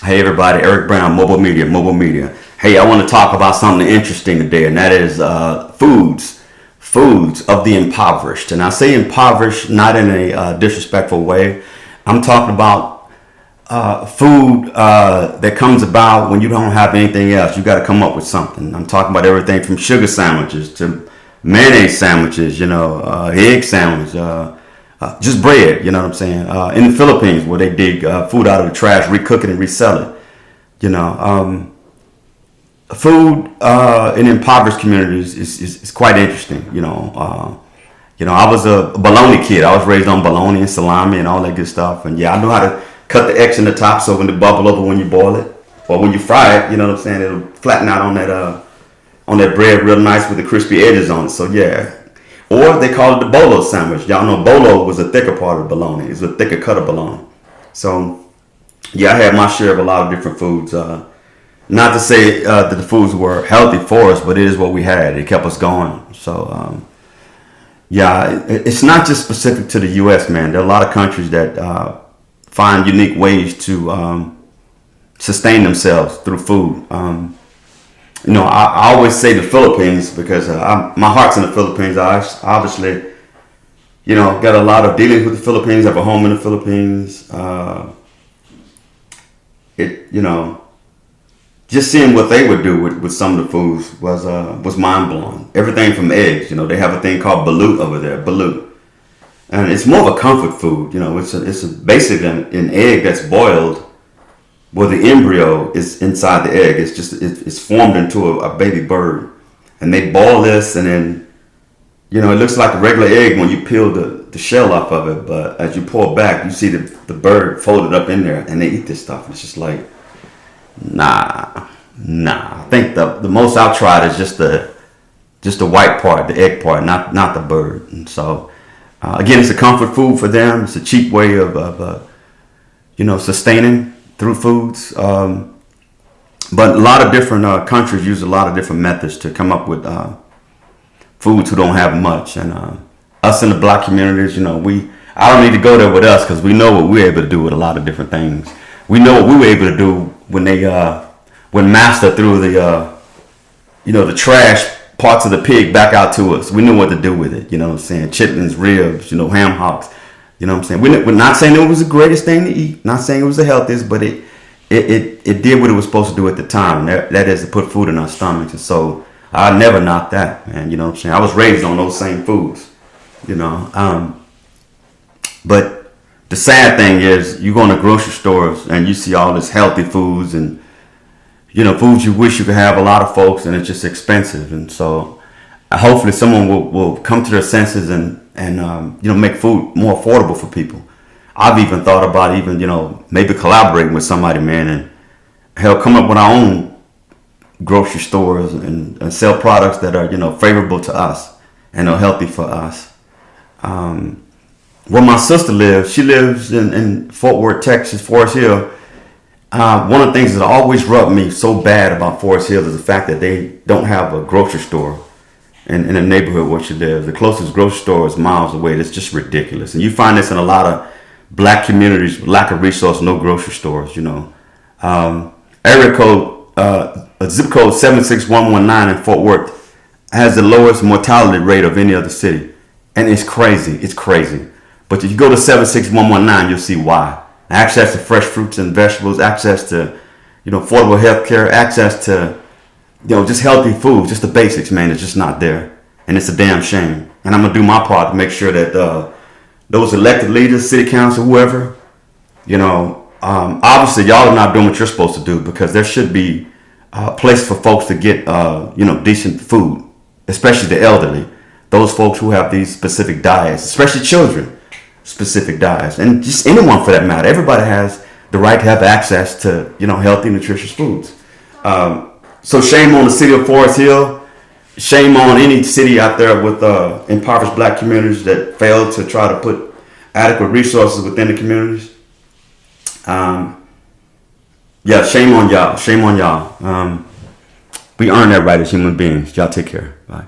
Hey everybody, Eric Brown, MOBO-Media. Hey, I want to talk about something interesting today, and that is foods of the impoverished. And I say impoverished not in a disrespectful way. I'm talking about food that comes about when you don't have anything else. You got to come up with something. I'm talking about everything from sugar sandwiches to mayonnaise sandwiches, egg sandwich, just bread, you know what I'm saying? In the Philippines, where they dig food out of the trash, recook it and resell it. Food in impoverished communities is quite interesting. I was a bologna kid. I was raised on bologna and salami and all that good stuff. And yeah, I know how to cut the X in the top so when it bubble over when you boil it, or when you fry it, you know what I'm saying? It'll flatten out on that bread real nice with the crispy edges on it. So yeah. Or they call it the bolo sandwich. Y'all know bolo was a thicker part of bologna. It's a thicker cut of bologna. So yeah, I had my share of a lot of different foods. Not to say that the foods were healthy for us, but it is what we had. It kept us going. So it's not just specific to the U.S., man. There are a lot of countries that find unique ways to sustain themselves through food. I always say the Philippines because my heart's in the Philippines. I obviously, got a lot of dealings with the Philippines. I have a home in the Philippines. Just seeing what they would do with some of the foods was mind blowing. Everything from eggs. They have a thing called balut over there, balut, and it's more of a comfort food. It's basically an egg that's boiled. Well, the embryo is inside the egg. It's formed into a baby bird, and they boil this, and then it looks like a regular egg when you peel the shell off of it. But as you pull back, you see the bird folded up in there, and they eat this stuff. It's just like, nah. I think the most I've tried is just the white part, the egg part, not the bird. And so again, it's a comfort food for them. It's a cheap way of sustaining through foods, but a lot of different countries use a lot of different methods to come up with foods who don't have much. And us in the black communities, I don't need to go there with us because we know what we're able to do with a lot of different things. We know what we were able to do when Master threw the trash parts of the pig back out to us. We knew what to do with it. You know what I'm saying? Chitlins, ribs, ham hocks. You know what I'm saying? We're not saying it was the greatest thing to eat. Not saying it was the healthiest, but it did what it was supposed to do at the time. And that is to put food in our stomachs. And so I never knocked that, man. You know what I'm saying? I was raised on those same foods. But the sad thing is, you go in the grocery stores and you see all this healthy foods and foods you wish you could have. A lot of folks, and it's just expensive. And so hopefully someone will come to their senses and make food more affordable for people. I've even thought about maybe collaborating with somebody, man, and help come up with our own grocery stores and sell products that are favorable to us and are healthy for us. Where my sister lives, she lives in Fort Worth, Texas, Forest Hill. One of the things that always rubbed me so bad about Forest Hill is the fact that they don't have a grocery store in the neighborhood where she lives. The closest grocery store is miles away. It's just ridiculous. And you find this in a lot of black communities with lack of resource, no grocery stores, Area code, zip code 76119 in Fort Worth has the lowest mortality rate of any other city. And it's crazy. It's crazy. But if you go to 76119, you'll see why. Access to fresh fruits and vegetables, access to, affordable health care, access to, just healthy food, just the basics, man. It's just not there. And it's a damn shame. And I'm going to do my part to make sure that those elected leaders, city council, whoever, obviously y'all are not doing what you're supposed to do, because there should be a place for folks to get, decent food, especially the elderly, those folks who have these specific diets, especially children, specific diets, and just anyone for that matter. Everybody has the right to have access to, healthy, nutritious foods. So shame on the city of Forest Hill. Shame on any city out there with impoverished black communities that fail to try to put adequate resources within the communities. Shame on y'all. Shame on y'all. We earn that right as human beings. Y'all take care. Bye.